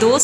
2